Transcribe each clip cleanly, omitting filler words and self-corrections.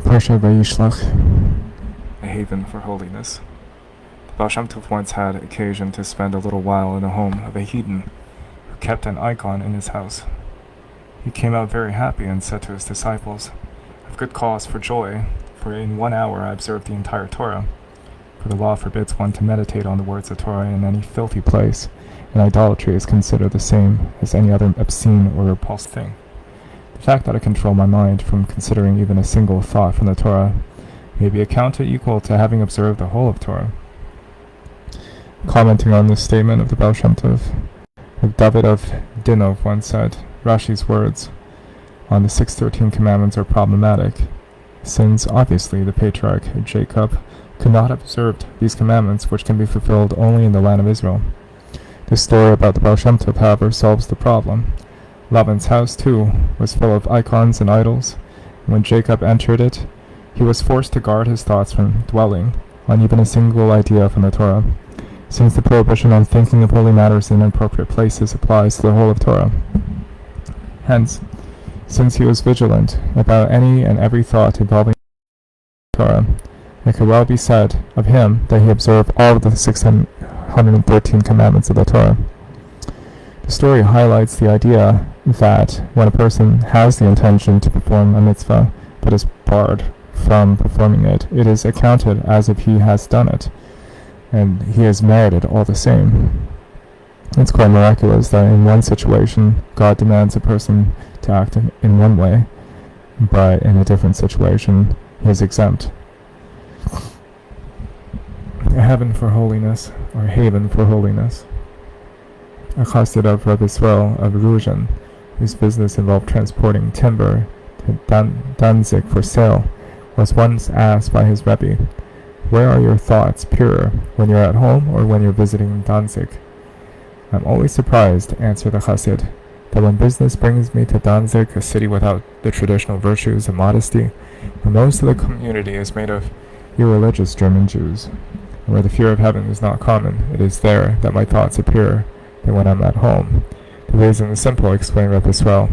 Parsha Vayishlach. A haven for holiness. The Baal Shem Tov once had occasion to spend a little while in the home of a heathen who kept an icon in his house. He came out very happy and said to his disciples, "I have good cause for joy, for in 1 hour I observed the entire Torah. For the law forbids one to meditate on the words of Torah in any filthy place, and idolatry is considered the same as any other obscene or repulsive thing. The fact that I control my mind from considering even a single thought from the Torah may be accounted equal to having observed the whole of Torah." Commenting on this statement of the Baal Shem Tov, David of Dinov once said, Rashi's words on the 613 commandments are problematic, since obviously the patriarch Jacob could not have observed these commandments, which can be fulfilled only in the land of Israel. This story about the Baal Shem Tov, however, solves the problem. Laban's house, too, was full of icons and idols. When Jacob entered it, he was forced to guard his thoughts from dwelling on even a single idea from the Torah, since the prohibition on thinking of holy matters in inappropriate places applies to the whole of Torah. Hence, since he was vigilant about any and every thought involving Torah, it could well be said of him that he observed all of the 613 commandments of the Torah. The story highlights the idea that when a person has the intention to perform a mitzvah but is barred from performing it, it is accounted as if he has done it, and he is merited all the same. It's quite miraculous that in one situation God demands a person to act in one way, but in a different situation he is exempt. A heaven for holiness, or haven for holiness. A chassid of Rabbi Israel of Ruzhin, whose business involved transporting timber to Danzig for sale, was once asked by his Rebbe, "Where are your thoughts purer, when you're at home or when you're visiting Danzig?" "I'm always surprised," answered the chassid, "that when business brings me to Danzig, a city without the traditional virtues of modesty, where most of the community is made of irreligious German Jews, and where the fear of heaven is not common, it is there that my thoughts are purer than when I'm at home. The reason is simple," explained Rabbi Israel.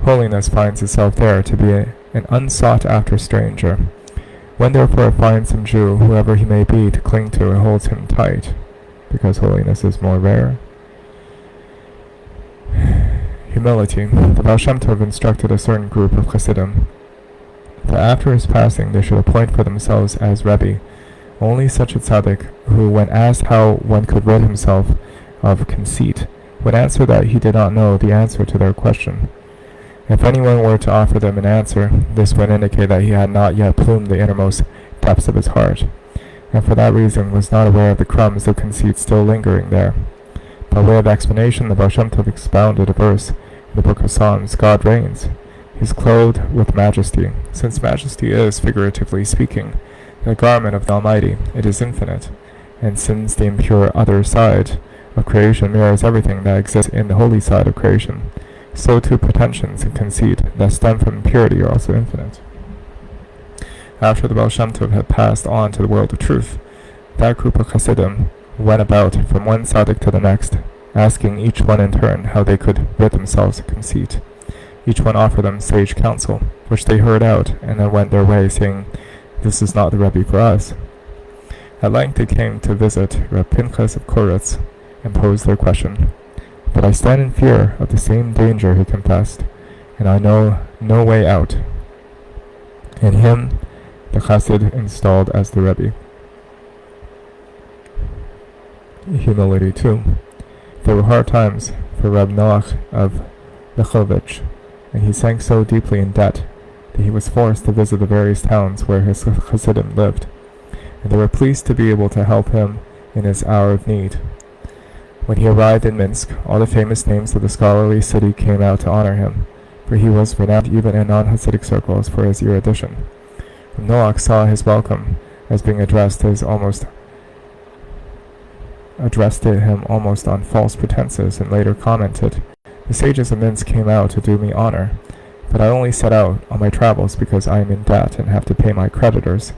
"Holiness finds itself there to be an unsought-after stranger. When therefore it finds some Jew, whoever he may be, to cling to, it holds him tight, because holiness is more rare." Humility. The Baal Shem Tov instructed a certain group of Chassidim that after his passing they should appoint for themselves as Rebbe only such a tzaddik who, when asked how one could rid himself of conceit, would answer that he did not know the answer to their question. If anyone were to offer them an answer, this would indicate that he had not yet plumbed the innermost depths of his heart, and for that reason was not aware of the crumbs of conceit still lingering there. By way of explanation, the Baal Shem Tov expounded a verse in the book of Psalms: "God reigns. He is clothed with majesty." Since majesty is, figuratively speaking, the garment of the Almighty, it is infinite, and since the impure other side of creation mirrors everything that exists in the holy side of creation, so too pretensions and conceit that stem from impurity are also infinite. After the Baal Shem Tov had passed on to the world of truth, that group of Chassidim went about from one tzaddik to the next, asking each one in turn how they could rid themselves of conceit. Each one offered them sage counsel, which they heard out, and then went their way, saying, "This is not the Rebbe for us." At length they came to visit Reb Pinchas of Koretz and posed their question. "But I stand in fear of the same danger," he confessed, "and I know no way out." And him the chassid installed as the Rebbe. Humility too. There were hard times for Reb Noach of Lechovich, and he sank so deeply in debt that he was forced to visit the various towns where his chassidim lived, and they were pleased to be able to help him in his hour of need. When he arrived in Minsk, all the famous names of the scholarly city came out to honor him, for he was renowned even in non-Hasidic circles for his erudition. Noach saw his welcome as being addressed to him almost on false pretenses, and later commented, "The sages of Minsk came out to do me honor, but I only set out on my travels because I am in debt and have to pay my creditors.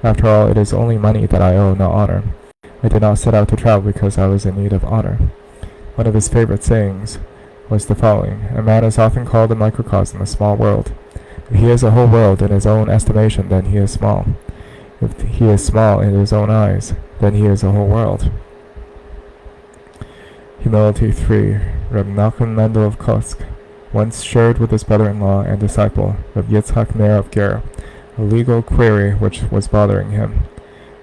After all, it is only money that I owe, not honor. I did not set out to travel because I was in need of honor." One of his favorite sayings was the following: "A man is often called a microcosm, a small world. If he is a whole world in his own estimation, then he is small. If he is small in his own eyes, then he is a whole world. Humility 3. Reb Nachum Mendel of Kosk once shared with his brother-in-law and disciple, Reb Yitzchak Meir of Ger, a legal query which was bothering him.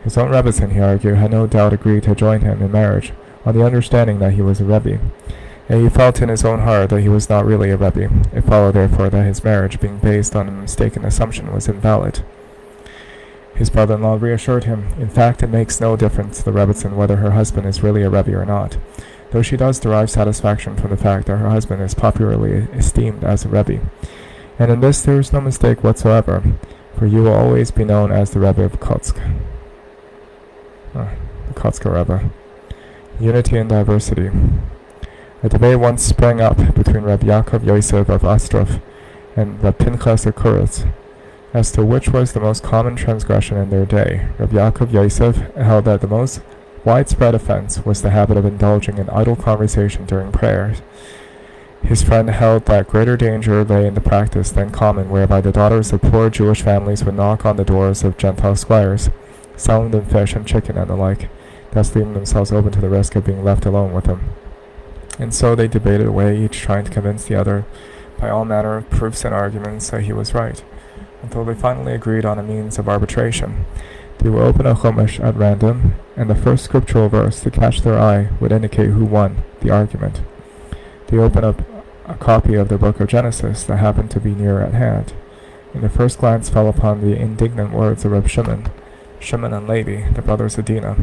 His own Rebbetzin, he argued, had no doubt agreed to join him in marriage, on the understanding that he was a Rebbe. And he felt in his own heart that he was not really a Rebbe. It followed therefore that his marriage, being based on a mistaken assumption, was invalid. His brother-in-law reassured him, in fact it makes no difference to the Rebbetzin whether her husband is really a Rebbe or not, though she does derive satisfaction from the fact that her husband is popularly esteemed as a Rebbe. And in this there is no mistake whatsoever, for you will always be known as the Rebbe of Kotsk. The Kotsker Rebbe. Unity and diversity. A debate once sprang up between Reb Yaakov Yosef of Ostrov and Reb Pinchas of Kuritz as to which was the most common transgression in their day. Reb Yaakov Yosef held that the most widespread offense was the habit of indulging in idle conversation during prayers. His friend held that greater danger lay in the practice than common, whereby the daughters of poor Jewish families would knock on the doors of Gentile squires, selling them fish and chicken and the like, thus leaving themselves open to the risk of being left alone with them. And so they debated away, each trying to convince the other by all manner of proofs and arguments that he was right, until they finally agreed on a means of arbitration. They would open a Chumash at random, and the first scriptural verse to catch their eye would indicate who won the argument. They opened up a copy of the book of Genesis that happened to be near at hand, and the first glance fell upon the indignant words of Reb Shimon and Levi, the brothers of Dinah.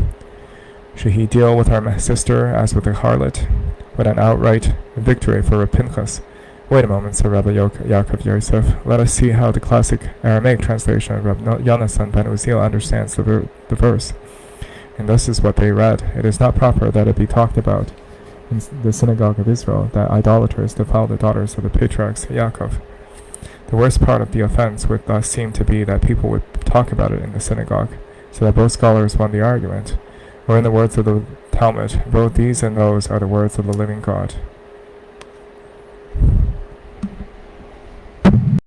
Should he deal with our sister as with a harlot? With an outright victory for Reb Pinchas. Wait a moment, said Rabbi Yaakov Yosef. Let us see how the classic Aramaic translation of Reb Yonasan ben Uziel understands the verse. And this is what they read. It is not proper that it be talked about in the synagogue of Israel that idolaters defile the daughters of the patriarchs Yaakov. The worst part of the offense would thus seem to be that people would talk about it in the synagogue, so that both scholars won the argument. Or in the words of the Talmud, both these and those are the words of the living God.